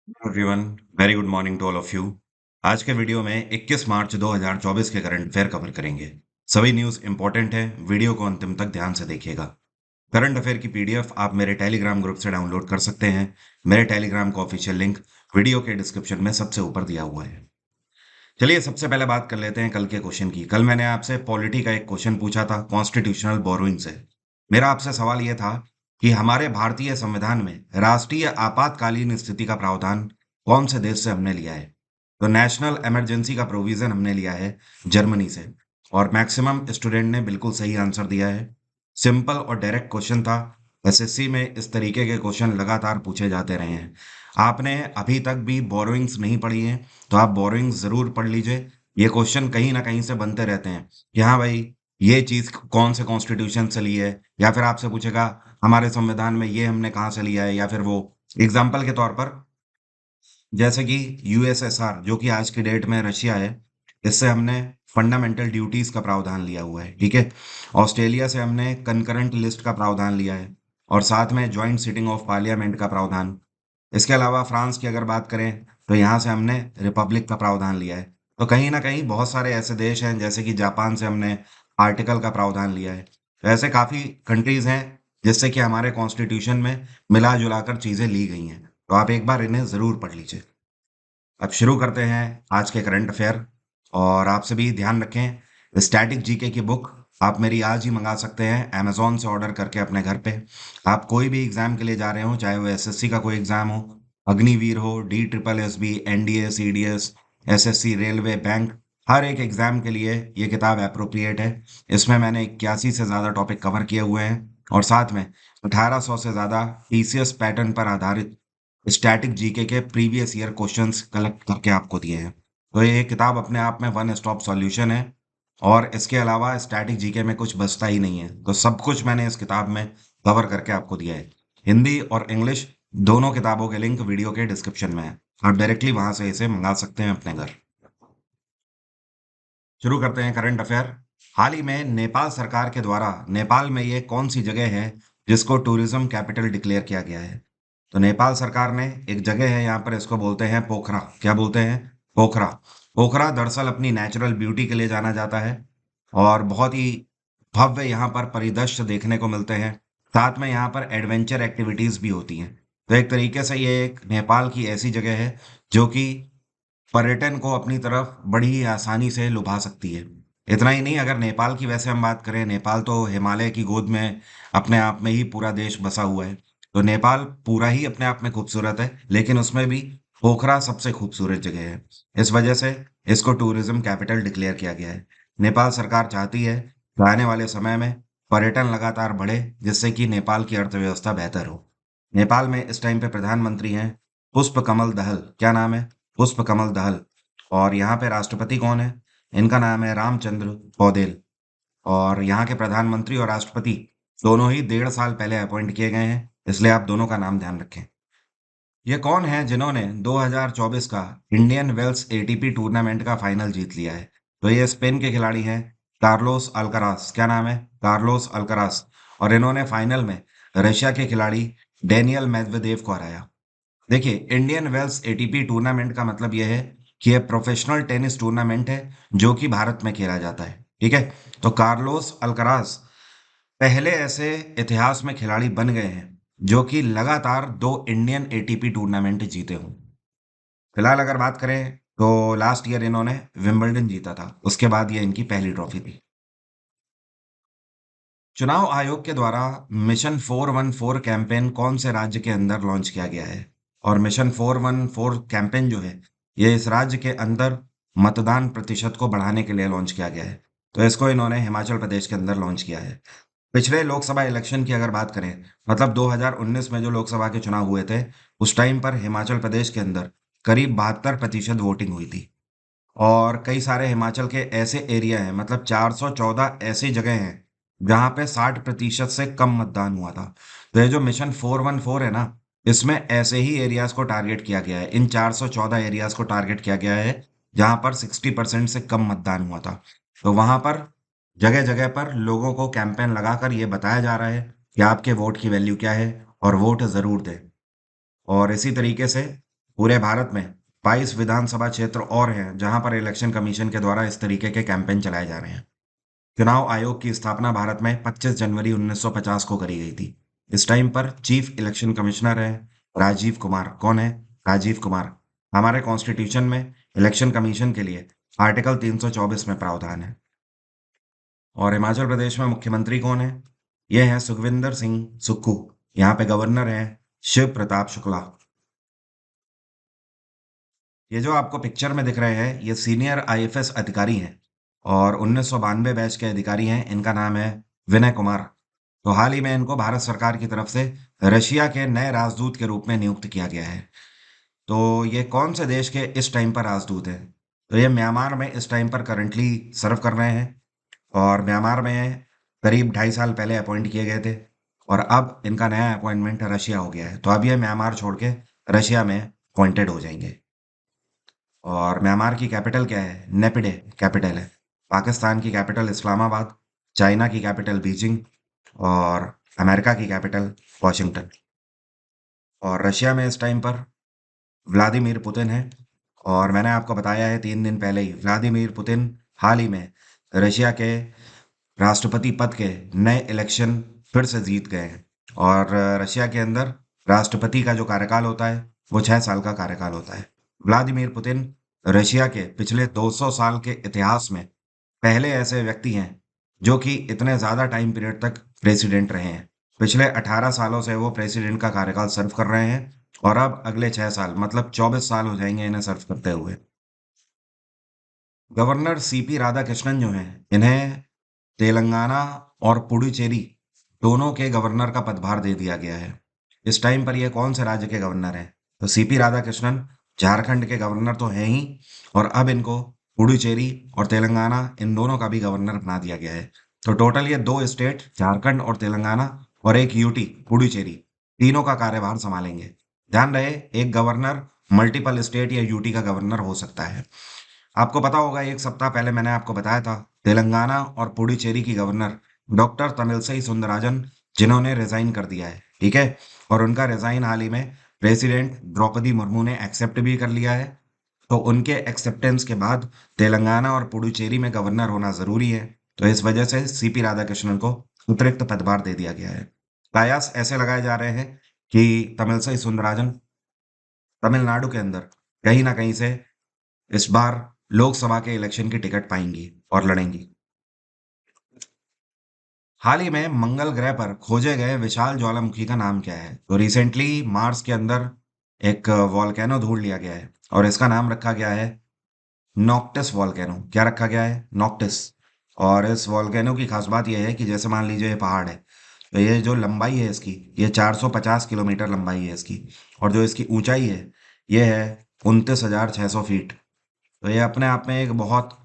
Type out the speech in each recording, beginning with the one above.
Everyone, very good morning to all of you. आज के video में 21 मार्च 2024 के करंट अफेयर कवर करेंगे। सभी न्यूज़ इंपॉर्टेंट है, वीडियो को अंतिम तक ध्यान से देखिएगा। करंट अफेयर की पीडीएफ आप मेरे टेलीग्राम ग्रुप से डाउनलोड कर सकते हैं। मेरे टेलीग्राम का ऑफिशियल लिंक वीडियो के डिस्क्रिप्शन में सबसे ऊपर दिया हुआ है। चलिए सबसे पहले बात कर लेते हैं कल के क्वेश्चन की। कल मैंने आपसे पॉलिटी का एक क्वेश्चन पूछा था कॉन्स्टिट्यूशनल बोरोइंग से। मेरा आपसे सवाल यह था कि हमारे भारतीय संविधान में राष्ट्रीय आपातकालीन स्थिति का प्रावधान कौन से देश से हमने लिया है? तो नेशनल इमरजेंसी का प्रोविजन हमने लिया है जर्मनी से। और मैक्सिमम स्टूडेंट ने बिल्कुल सही आंसर दिया है। सिंपल और डायरेक्ट क्वेश्चन था। एसएससी में इस तरीके के क्वेश्चन लगातार पूछे जाते रहे हैं। आपने अभी तक भी बोरोइंग्स नहीं पढ़ी हैं तो आप बोरोइंग्स जरूर पढ़ लीजिए। ये क्वेश्चन कहीं ना कहीं से बनते रहते हैं कि हाँ भाई, ये चीज कौन से कॉन्स्टिट्यूशन से ली है, या फिर आपसे पूछेगा हमारे संविधान में ये हमने कहाँ से लिया है, या फिर वो एग्जाम्पल के तौर पर जैसे कि यूएसएसआर जो कि आज की डेट में रशिया है, इससे हमने फंडामेंटल ड्यूटीज का प्रावधान लिया हुआ है। ठीक है। ऑस्ट्रेलिया से हमने कंकरेंट लिस्ट का प्रावधान लिया है और साथ में ज्वाइंट सिटिंग ऑफ पार्लियामेंट का प्रावधान। इसके अलावा फ्रांस की अगर बात करें तो यहाँ से हमने रिपब्लिक का प्रावधान लिया है। तो कहीं ना कहीं बहुत सारे ऐसे देश हैं, जैसे कि जापान से हमने आर्टिकल का प्रावधान लिया है। तो ऐसे काफ़ी कंट्रीज हैं जिससे कि हमारे कॉन्स्टिट्यूशन में मिला जुलाकर चीज़ें ली गई हैं। तो आप एक बार इन्हें ज़रूर पढ़ लीजिए। अब शुरू करते हैं आज के करंट अफेयर। और आपसे भी ध्यान रखें, स्टैटिक जीके की बुक आप मेरी आज ही मंगा सकते हैं अमेजोन से ऑर्डर करके अपने घर पे। आप कोई भी एग्जाम के लिए जा रहे हो, चाहे वो एसएससी का कोई एग्जाम हो, अग्निवीर हो, D triple S B, NDA, CDS, SSC, railway, bank, हर एक एग्जाम के लिए ये किताब अप्रोप्रिएट है। इसमें मैंने 81 से ज़्यादा टॉपिक कवर किए हुए हैं और साथ में 1800 से ज़्यादा टीसीएस पैटर्न पर आधारित स्टैटिक जीके के प्रीवियस ईयर क्वेश्चंस कलेक्ट करके आपको दिए हैं। तो ये किताब अपने आप में वन स्टॉप सॉल्यूशन है। और इसके अलावा स्टैटिक जीके में कुछ बचता ही नहीं है, तो सब कुछ मैंने इस किताब में कवर करके आपको दिया है। हिंदी और इंग्लिश दोनों किताबों के लिंक वीडियो के डिस्क्रिप्शन में है। आप डायरेक्टली वहां से इसे मंगा सकते हैं अपने घर। शुरू करते हैं करंट अफेयर। हाल ही में नेपाल सरकार के द्वारा नेपाल में ये कौन सी जगह है जिसको टूरिज्म कैपिटल डिक्लेयर किया गया है? तो नेपाल सरकार ने एक जगह है यहाँ पर, इसको बोलते हैं पोखरा। क्या बोलते हैं? पोखरा। पोखरा दरअसल अपनी नेचुरल ब्यूटी के लिए जाना जाता है और बहुत ही भव्य यहाँ पर परिदृश्य देखने को मिलते हैं। साथ में यहाँ पर एडवेंचर एक्टिविटीज भी होती हैं। तो एक तरीके से ये एक नेपाल की ऐसी जगह है जो कि पर्यटन को अपनी तरफ बड़ी ही आसानी से लुभा सकती है। इतना ही नहीं, अगर नेपाल की वैसे हम बात करें, नेपाल तो हिमालय की गोद में अपने आप में ही पूरा देश बसा हुआ है। तो नेपाल पूरा ही अपने आप में खूबसूरत है, लेकिन उसमें भी पोखरा सबसे खूबसूरत जगह है। इस वजह से इसको टूरिज्म कैपिटल डिक्लेयर किया गया है। नेपाल सरकार चाहती है कि आने वाले समय में पर्यटन लगातार बढ़े, जिससे कि नेपाल की अर्थव्यवस्था बेहतर हो। नेपाल में इस टाइम पे प्रधानमंत्री हैं पुष्प कमल दहल। क्या नाम है? पुष्प कमल दहल। और यहाँ पे राष्ट्रपति कौन है? इनका नाम है रामचंद्र पौडेल। और यहाँ के प्रधानमंत्री और राष्ट्रपति दोनों ही 1.5 साल पहले अपॉइंट किए गए हैं, इसलिए आप दोनों का नाम ध्यान रखें। ये कौन है जिन्होंने 2024 का इंडियन वेल्स एटीपी टूर्नामेंट का फाइनल जीत लिया है? तो ये स्पेन के खिलाड़ी हैं कार्लोस अल्करास। क्या नाम है? कार्लोस अल्करास। और इन्होंने फाइनल में रशिया के खिलाड़ी डेनियल मेदवेदेव को हराया। देखिए, इंडियन वेल्स एटीपी टूर्नामेंट का मतलब यह है कि यह प्रोफेशनल टेनिस टूर्नामेंट है जो कि भारत में खेला जाता है। ठीक है। तो कार्लोस अल्कराज पहले ऐसे इतिहास में खिलाड़ी बन गए हैं जो कि लगातार 2 इंडियन एटीपी टूर्नामेंट जीते हों। फिलहाल अगर बात करें तो लास्ट ईयर इन्होंने विंबलडन जीता था, उसके बाद ये इनकी पहली ट्रॉफी थी। चुनाव आयोग के द्वारा मिशन 414 कैंपेन कौन से राज्य के अंदर लॉन्च किया गया है? और मिशन 414 कैंपेन जो है, ये इस राज्य के अंदर मतदान प्रतिशत को बढ़ाने के लिए लॉन्च किया गया है। तो इसको इन्होंने हिमाचल प्रदेश के अंदर लॉन्च किया है। पिछले लोकसभा इलेक्शन की अगर बात करें, मतलब 2019 में जो लोकसभा के चुनाव हुए थे, उस टाइम पर हिमाचल प्रदेश के अंदर करीब 72% वोटिंग हुई थी। और कई सारे हिमाचल के ऐसे एरिया हैं, मतलब 414 ऐसी जगह हैं जहाँ पे 60% से कम मतदान हुआ था। तो ये जो मिशन 414 है ना, इसमें ऐसे ही एरियाज को टारगेट किया गया है। इन 414 एरियाज को टारगेट किया गया है जहाँ पर 60% से कम मतदान हुआ था। तो वहां पर जगह जगह पर लोगों को कैंपेन लगाकर ये बताया जा रहा है कि आपके वोट की वैल्यू क्या है और वोट जरूर दें। और इसी तरीके से पूरे भारत में 22 विधानसभा क्षेत्र और हैं जहां पर इलेक्शन कमीशन के द्वारा इस तरीके के कैंपेन चलाए जा रहे हैं। चुनाव आयोग की स्थापना भारत में 25 जनवरी 1950 को करी गई थी। इस टाइम पर चीफ इलेक्शन कमिश्नर है राजीव कुमार। कौन है? राजीव कुमार। हमारे कॉन्स्टिट्यूशन में इलेक्शन कमीशन के लिए आर्टिकल 324 में प्रावधान है। और हिमाचल प्रदेश में मुख्यमंत्री कौन है? ये है सुखविंदर सिंह सुक्खू। यहाँ पे गवर्नर है शिव प्रताप शुक्ला। ये जो आपको पिक्चर में दिख रहे हैं ये सीनियर आईएफएस अधिकारी हैं और 1992 बैच के अधिकारी हैं। इनका नाम है विनय कुमार। तो हाल ही में इनको भारत सरकार की तरफ से रशिया के नए राजदूत के रूप में नियुक्त किया गया है। तो ये कौन से देश के इस टाइम पर राजदूत हैं? तो ये म्यांमार में इस टाइम पर करंटली सर्व कर रहे हैं और म्यांमार में करीब 2.5 साल पहले अपॉइंट किए गए थे और अब इनका नया अपॉइंटमेंट रशिया हो गया है। तो अब ये म्यांमार छोड़ के रशिया में अपॉइंटेड हो जाएंगे। और म्यांमार की कैपिटल क्या है? नेपिडे कैपिटल है। पाकिस्तान की कैपिटल इस्लामाबाद, चाइना की कैपिटल बीजिंग और अमेरिका की कैपिटल वॉशिंगटन। और रशिया में इस टाइम पर व्लादिमीर पुतिन है। और मैंने आपको बताया है 3 दिन पहले ही व्लादिमीर पुतिन हाल ही में रशिया के राष्ट्रपति पद के नए इलेक्शन फिर से जीत गए हैं। और रशिया के अंदर राष्ट्रपति का जो कार्यकाल होता है वो 6 साल का कार्यकाल होता है। व्लादिमीर पुतिन रशिया के पिछले 200 साल के इतिहास में पहले ऐसे व्यक्ति हैं जो कि इतने ज्यादा टाइम पीरियड तक प्रेसिडेंट रहे हैं। पिछले 18 सालों से वो प्रेसिडेंट का कार्यकाल सर्व कर रहे हैं और अब अगले 6 साल मतलब 24 साल हो जाएंगे इन्हें सर्व करते हुए। गवर्नर सीपी राधाकृष्णन जो हैं इन्हें तेलंगाना और पुडुचेरी दोनों के गवर्नर का पदभार दे दिया गया है। इस टाइम पर ये कौन से राज्य के गवर्नर हैं? तो सीपी राधाकृष्णन झारखंड के गवर्नर तो हैं ही और अब इनको पुडुचेरी और तेलंगाना इन दोनों का भी गवर्नर बना दिया गया है। तो टोटल ये 2 स्टेट झारखंड और तेलंगाना और एक यूटी पुडुचेरी तीनों का कार्यभार संभालेंगे। ध्यान रहे एक गवर्नर मल्टीपल स्टेट या यूटी का गवर्नर हो सकता है। आपको पता होगा एक सप्ताह पहले मैंने आपको बताया था तेलंगाना और पुडुचेरी की गवर्नर डॉक्टर तमिलसाई सुंदरराजन जिन्होंने रिजाइन कर दिया है। ठीक है। और उनका रिजाइन हाल ही में प्रेसिडेंट द्रौपदी मुर्मू ने एक्सेप्ट भी कर लिया है। तो उनके एक्सेप्टेंस के बाद तेलंगाना और पुडुचेरी में गवर्नर होना जरूरी है। तो इस वजह से सीपी राधाकृष्णन को अतिरिक्त पदभार दे दिया गया है। कयास ऐसे लगाए जा रहे हैं कि तमिलसाई सुंदरराजन तमिलनाडु के अंदर कहीं ना कहीं से इस बार लोकसभा के इलेक्शन की टिकट पाएंगी और लड़ेंगी। हाल ही में मंगल ग्रह पर खोजे गए विशाल ज्वालामुखी का नाम क्या है? तो रिसेंटली मार्स के अंदर एक वॉल्केनो ढूंढ लिया गया है और इसका नाम रखा गया है नॉक्टिस वॉल्केनो। क्या रखा गया है? नॉक्टिस। और इस वॉल्केनो की खास बात यह है कि जैसे मान लीजिए ये पहाड़ है तो ये जो लंबाई है इसकी ये 450 किलोमीटर लंबाई है इसकी। और जो इसकी ऊंचाई है ये है 29,600 फीट। तो ये अपने आप में एक बहुत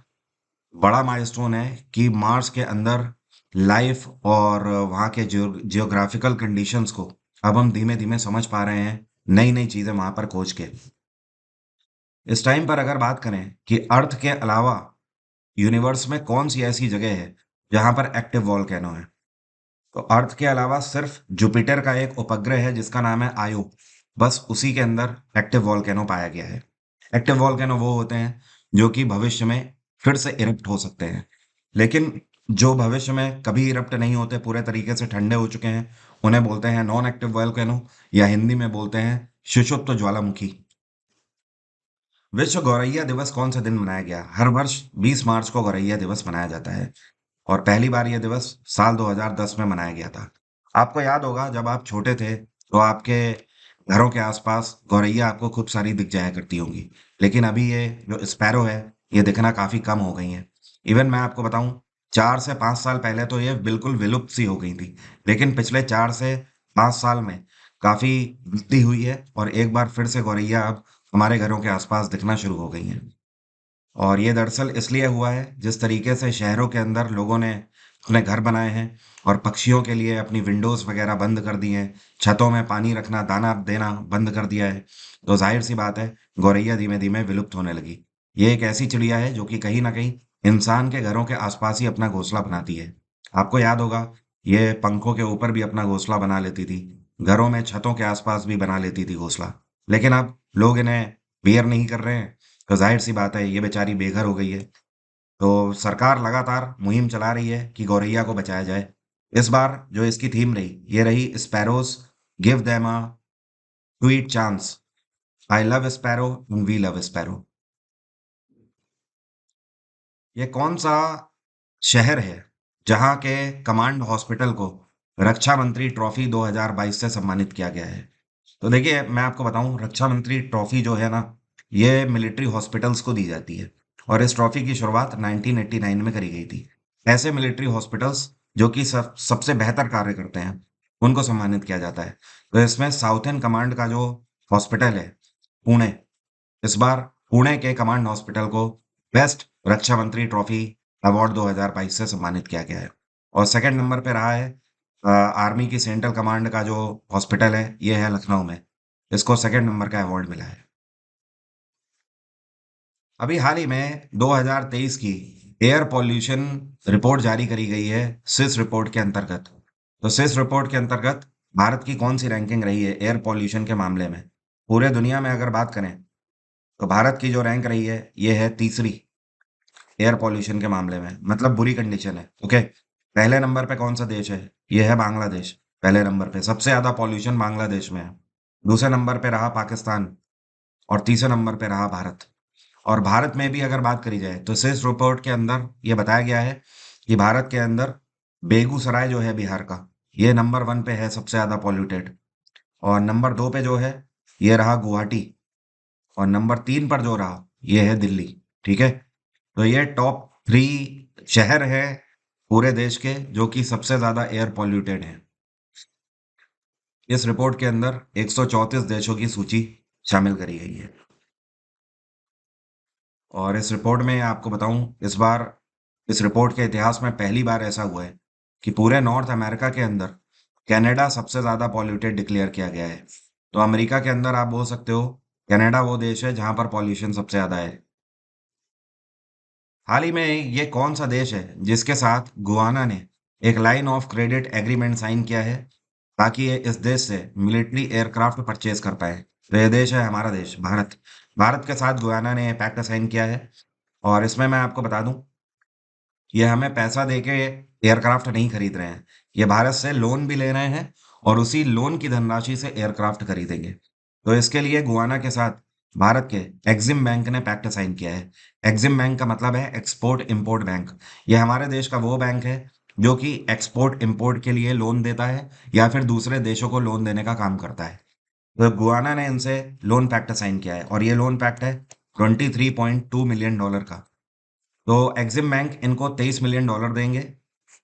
बड़ा माइलस्टोन है कि मार्स के अंदर लाइफ और वहाँ के जियोग्राफिकल कंडीशंस को अब हम धीमे धीमे समझ पा रहे हैं नई नई चीजें वहां पर खोज के। इस टाइम पर अगर बात करें कि अर्थ के अलावा यूनिवर्स में कौन सी ऐसी जगह है जहां पर एक्टिव वॉल्केनो है? तो अर्थ के अलावा सिर्फ जुपिटर का एक उपग्रह है जिसका नाम है आयो। बस उसी के अंदर एक्टिव वॉल्केनो पाया गया है। एक्टिव वॉल्केनो वो होते हैं जो कि भविष्य में फिर से इरप्ट हो सकते हैं। लेकिन जो भविष्य में कभी इरप्ट नहीं होते पूरे तरीके से ठंडे हो चुके हैं उन्हें बोलते हैं नॉन एक्टिव वॉल्केनो या हिंदी में बोलते हैं सुषुप्त ज्वालामुखी। विश्व गौरैया दिवस कौन से दिन मनाया गया? हर वर्ष 20 मार्च को गौरैया दिवस मनाया जाता है और पहली बार यह दिवस साल 2010 में मनाया गया था। आपको याद होगा जब आप छोटे थे तो आपके घरों के आसपास गौरैया आपको खूब सारी दिख जाया करती होंगी। लेकिन अभी ये जो स्पैरो है ये दिखना काफी कम हो गई है। इवन मैं आपको बताऊं 4 से 5 साल पहले तो ये बिल्कुल विलुप्त सी हो गई थी। लेकिन पिछले 4 से 5 साल में काफी वृद्धि हुई है और एक बार फिर से गौरैया अब हमारे घरों के आसपास दिखना शुरू हो गई हैं। और ये दरअसल इसलिए हुआ है जिस तरीके से शहरों के अंदर लोगों ने अपने घर बनाए हैं और पक्षियों के लिए अपनी विंडोज वगैरह बंद कर दी हैं, छतों में पानी रखना दाना देना बंद कर दिया है। तो जाहिर सी बात है गौरैया धीमे धीमे विलुप्त होने लगी। ये एक ऐसी चिड़िया है जो कि कहीं ना कहीं इंसान के घरों के आसपास ही अपना घोंसला बनाती है। आपको याद होगा ये पंखों के ऊपर भी अपना घोंसला बना लेती थी, घरों में छतों के आसपास भी बना लेती थी घोंसला। लेकिन अब लोग इन्हें बेयर नहीं कर रहे हैं, तो जाहिर सी बात है ये बेचारी बेघर हो गई है। तो सरकार लगातार मुहिम चला रही है कि गौरैया को बचाया जाए। इस बार जो इसकी थीम रही, ये रही sparrows give them a sweet chance, I love sparrow and we love sparrow. ये कौन सा शहर है जहां के कमांड हॉस्पिटल को रक्षा मंत्री ट्रॉफी 2022 से सम्मानित किया गया है? तो देखिए मैं आपको बताऊं, रक्षा मंत्री ट्रॉफी जो है ना, ये मिलिट्री हॉस्पिटल्स को दी जाती है और इस ट्रॉफी की शुरुआत 1989 में करी गई थी। ऐसे मिलिट्री हॉस्पिटल्स जो कि सबसे बेहतर कार्य करते हैं, उनको सम्मानित किया जाता है। तो इसमें साउथर्न कमांड का जो हॉस्पिटल है, पुणे, इस बार पुणे के कमांड हॉस्पिटल को बेस्ट रक्षा मंत्री ट्रॉफी अवार्ड 2022 से सम्मानित किया गया है। और सेकंड नंबर पे रहा है आर्मी की सेंट्रल कमांड का जो हॉस्पिटल है, ये है लखनऊ में। इसको सेकंड नंबर का अवार्ड मिला है। अभी हाल ही में 2023 की एयर पॉल्यूशन रिपोर्ट जारी करी गई है स्विस रिपोर्ट के अंतर्गत। तो स्विस रिपोर्ट के अंतर्गत भारत की कौन सी रैंकिंग रही है एयर पॉल्यूशन के मामले में? पूरे दुनिया में अगर बात करें तो भारत की जो रैंक रही है, ये है तीसरी एयर पॉल्यूशन के मामले में, मतलब बुरी कंडीशन है। ओके, पहले नंबर पे कौन सा देश है? ये है बांग्लादेश। पहले नंबर पे सबसे ज्यादा पॉल्यूशन बांग्लादेश में है। दूसरे नंबर पे रहा पाकिस्तान और तीसरे नंबर पे रहा भारत। और भारत में भी अगर बात करी जाए तो स्विस रिपोर्ट के अंदर ये बताया गया है कि भारत के अंदर बेगूसराय जो है बिहार का, ये नंबर वन पे है सबसे ज्यादा पॉल्यूटेड। और नंबर दो पे जो है ये रहा गुवाहाटी। और नंबर तीन पर जो रहा ये है दिल्ली। ठीक है, तो ये टॉप थ्री शहर है पूरे देश के जो कि सबसे ज्यादा एयर पॉल्यूटेड हैं। इस रिपोर्ट के अंदर 134 देशों की सूची शामिल करी गई है। और इस रिपोर्ट में आपको बताऊं, इस बार इस रिपोर्ट के इतिहास में पहली बार ऐसा हुआ है कि पूरे नॉर्थ अमेरिका के अंदर कनाडा सबसे ज्यादा पॉल्यूटेड डिक्लेयर किया गया है। तो अमेरिका के अंदर आप बोल सकते हो कनाडा वो देश है जहां पर पॉल्यूशन सबसे ज्यादा है। हाल ही में ये कौन सा देश है जिसके साथ गुआना ने एक line of credit agreement sign किया है ताकि ये इस देश से मिलिट्री एयरक्राफ्ट परचेज कर पाए? तो ये देश है हमारा देश भारत। भारत के साथ गुआना ने पैक्ट साइन किया है। और इसमें मैं आपको बता दूं, ये हमें पैसा देके एयरक्राफ्ट नहीं खरीद रहे हैं, ये भारत से लोन भी ले रहे हैं और उसी लोन की धनराशि से एयरक्राफ्ट खरीदेंगे। तो इसके लिए गुआना के साथ भारत के एक्सिम बैंक ने पैक्ट साइन किया है। एक्सिम बैंक का मतलब है एक्सपोर्ट इंपोर्ट बैंक। ये हमारे देश का वो बैंक है जो कि एक्सपोर्ट इंपोर्ट के लिए लोन देता है या फिर दूसरे देशों को लोन देने का काम करता है। तो गुआना ने इनसे लोन पैक्ट साइन किया है और ये लोन पैक्ट है $23.2 मिलियन का। तो एक्सिम बैंक इनको $23 मिलियन देंगे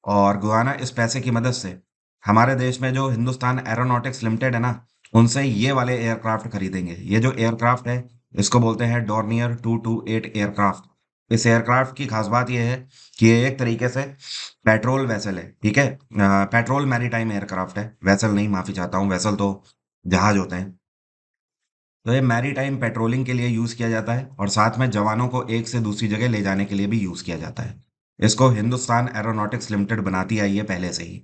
और गुआना इस पैसे की मदद से हमारे देश में जो हिंदुस्तान एरोनॉटिक्स लिमिटेड है ना, उनसे ये वाले एयरक्राफ्ट खरीदेंगे। ये जो एयरक्राफ्ट है इसको बोलते हैं डॉर्नियर 228 एयरक्राफ्ट। इस एयरक्राफ्ट की खास बात यह है कि ये एक तरीके से पेट्रोल वेसल है। ठीक है, पेट्रोल मैरीटाइम एयरक्राफ्ट है, वेसल नहीं, माफी चाहता हूँ, वेसल तो जहाज होते हैं। तो ये मैरीटाइम पेट्रोलिंग के लिए यूज किया जाता है और साथ में जवानों को एक से दूसरी जगह ले जाने के लिए भी यूज किया जाता है। इसको हिंदुस्तान एरोनॉटिक्स लिमिटेड बनाती आई है पहले से ही।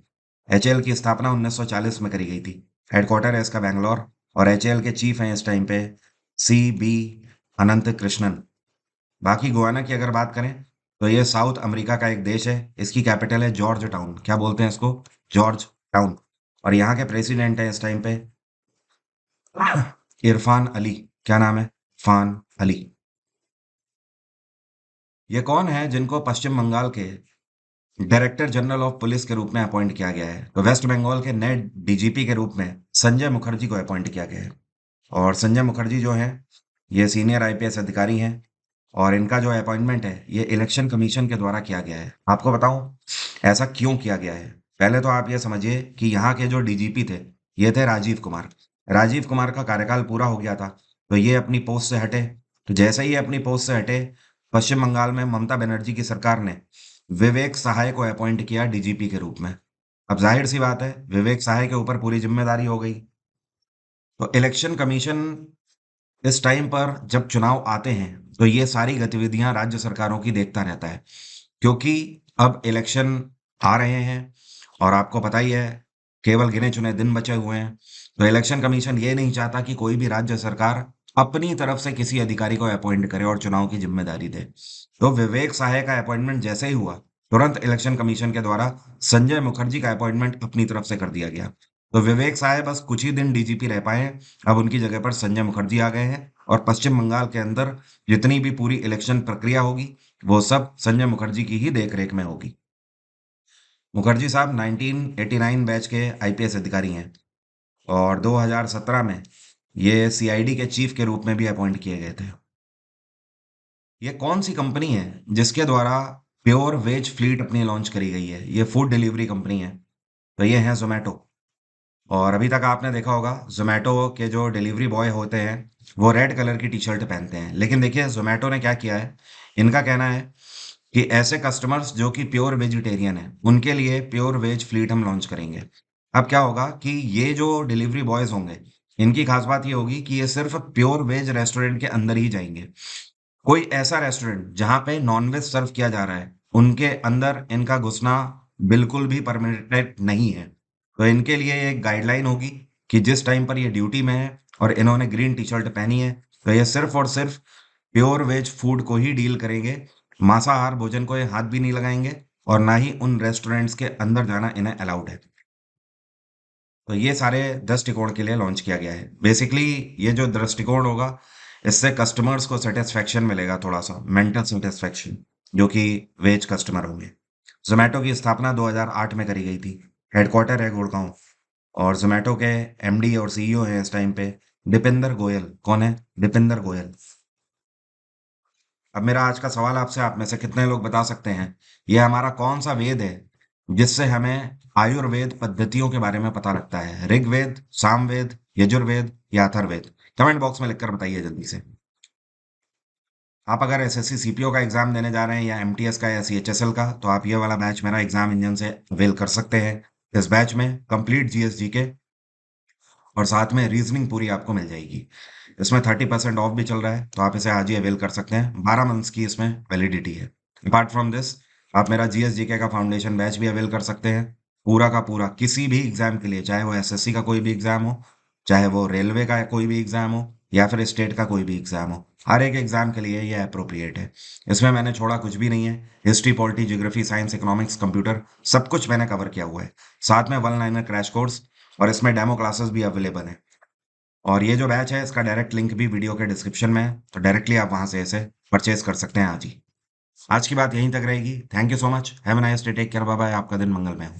एचएएल की स्थापना 1940 में करी गई थी। हेडक्वार्टर है इसका बैंगलोर और एचएएल के चीफ हैं इस टाइम पे सी बी अनंत कृष्णन। बाकी गुआना की अगर बात करें तो ये साउथ अमेरिका का एक देश है। इसकी कैपिटल है जॉर्ज टाउन। क्या बोलते हैं इसको? George town. और यहाँ के प्रेसिडेंट है इस टाइम पे इरफान अली। क्या नाम है? फान अली। ये कौन है जिनको पश्चिम बंगाल के डायरेक्टर जनरल ऑफ पुलिस के रूप में अपॉइंट किया गया है? तो वेस्ट बंगाल के नए डीजीपी के रूप में संजय मुखर्जी को अपॉइंट किया गया है। और संजय मुखर्जी जो है ये सीनियर आईपीएस अधिकारी हैं और इनका जो अपॉइंटमेंट है ये इलेक्शन कमीशन के द्वारा किया गया है। आपको बताऊं ऐसा क्यों किया गया है? पहले तो आप ये समझिए कि यहाँ के जो डीजीपी थे ये थे राजीव कुमार। राजीव कुमार का कार्यकाल पूरा हो गया था तो ये अपनी पोस्ट से हटे। तो जैसे ही ये अपनी पोस्ट से हटे, पश्चिम बंगाल में ममता बनर्जी की सरकार ने विवेक सहाय को अपॉइंट किया डीजीपी के रूप में। अब जाहिर सी बात है विवेक सहाय के ऊपर पूरी जिम्मेदारी हो गई। तो इलेक्शन कमीशन इस टाइम पर जब चुनाव आते हैं तो ये सारी गतिविधियां राज्य सरकारों की देखता रहता है, क्योंकि अब इलेक्शन आ रहे हैं और आपको पता ही है केवल गिने चुने दिन बचे हुए हैं। तो इलेक्शन कमीशन ये नहीं चाहता कि कोई भी राज्य सरकार अपनी तरफ से किसी अधिकारी को अपॉइंट करे और चुनाव की जिम्मेदारी दे। तो विवेक सहाय का अपॉइंटमेंट जैसे ही हुआ, तुरंत इलेक्शन कमीशन के द्वारा संजय मुखर्जी का अपॉइंटमेंट अपनी तरफ से कर दिया गया। तो विवेक सहाय बस कुछ ही दिन डीजीपी रह पाए हैं, अब उनकी जगह पर संजय मुखर्जी आ गए हैं और पश्चिम बंगाल के अंदर जितनी भी पूरी इलेक्शन प्रक्रिया होगी, वो सब संजय मुखर्जी की ही देखरेख में होगी। मुखर्जी साहब 1989 बैच के आईपीएस अधिकारी हैं और 2017 में ये सीआईडी के चीफ के रूप में भी अपॉइंट किए गए थे। ये कौन सी कंपनी है जिसके द्वारा प्योर वेज फ्लीट अपनी लॉन्च करी गई है? ये फूड डिलीवरी कंपनी है। तो ये है जोमेटो। और अभी तक आपने देखा होगा जोमेटो के जो डिलीवरी बॉय होते हैं वो रेड कलर की टी शर्ट पहनते हैं, लेकिन देखिए जोमेटो ने क्या किया है। इनका कहना है कि ऐसे कस्टमर्स जो कि प्योर वेजिटेरियन है उनके लिए प्योर वेज फ्लीट हम लॉन्च करेंगे। अब क्या होगा कि ये जो डिलीवरी बॉयज होंगे, इनकी खास बात ये होगी कि ये सिर्फ प्योर वेज रेस्टोरेंट के अंदर ही जाएंगे। कोई ऐसा रेस्टोरेंट जहां पे नॉनवेज सर्व किया जा रहा है उनके अंदर इनका घुसना बिल्कुल भी परमिटेड नहीं है। तो इनके लिए एक गाइडलाइन होगी कि जिस टाइम पर ये ड्यूटी में है और इन्होंने ग्रीन टी शर्ट पहनी है, तो ये सिर्फ और सिर्फ प्योर वेज फूड को ही डील करेंगे। मांसाहार भोजन को ये हाथ भी नहीं लगाएंगे और ना ही उन रेस्टोरेंट्स के अंदर जाना इन्हें अलाउड है। तो ये सारे दृष्टिकोण के लिए लॉन्च किया गया है। बेसिकली ये जो दृष्टिकोण होगा, इससे कस्टमर्स को सेटिस्फेक्शन मिलेगा, थोड़ा सा मेंटल सेटिस्फेक्शन, जो कि वेज कस्टमर होंगे। जोमेटो की स्थापना 2008 में करी गई थी। हेडक्वार्टर है गुड़गांव। और जोमेटो के एमडी और सीईओ हैं इस टाइम पे दीपेंद्र गोयल। कौन है? दीपेंद्र गोयल। अब मेरा आज का सवाल आपसे, आप में से कितने लोग बता सकते हैं यह हमारा कौन सा वेद है जिससे हमें आयुर्वेद पद्धतियों के बारे में पता लगता है? ऋग्वेद, सामवेद, यजुर्वेद या अथर्ववेद? कमेंट बॉक्स में लिखकर बताइए जल्दी से। आप अगर एसएससी सीपीओ का एग्जाम देने जा रहे हैं या एमटीएस का या सीएचएसएल का, तो आप ये वाला बैच मेरा एग्जाम इंजन से अवेल कर सकते हैं। इस बैच में कंप्लीट जीएस जीके और साथ में रीजनिंग पूरी आपको मिल जाएगी। इसमें 30% ऑफ भी चल रहा है, तो आप इसे आज ही अवेल कर सकते हैं। 12 मंथ्स की इसमें वैलिडिटी है। अपार्ट फ्रॉम दिस, आप मेरा जीएस जीके का फाउंडेशन बैच भी अवेल कर सकते हैं। पूरा का पूरा किसी भी एग्जाम के लिए, चाहे वो एसएससी का कोई भी एग्जाम हो, चाहे वो रेलवे का कोई भी एग्जाम हो या फिर स्टेट का कोई भी एग्जाम हो, हर एक एग्जाम के लिए ये अप्रोप्रिएट है। इसमें मैंने छोड़ा कुछ भी नहीं है। History, polity, geography, science, economics, computer, सब कुछ मैंने कवर किया हुआ है। साथ में वन लाइनर क्रैश कोर्स और इसमें डेमो क्लासेस भी अवेलेबल हैं। और ये जो बैच है इसका डायरेक्ट लिंक भी वीडियो के डिस्क्रिप्शन में है, तो डायरेक्टली आप वहां से इसे परचेज कर सकते हैं आज ही। आज की बात यहीं तक रहेगी। Thank you so much. Have a nice day. Take care. Bye bye. आपका दिन मंगलमय हो।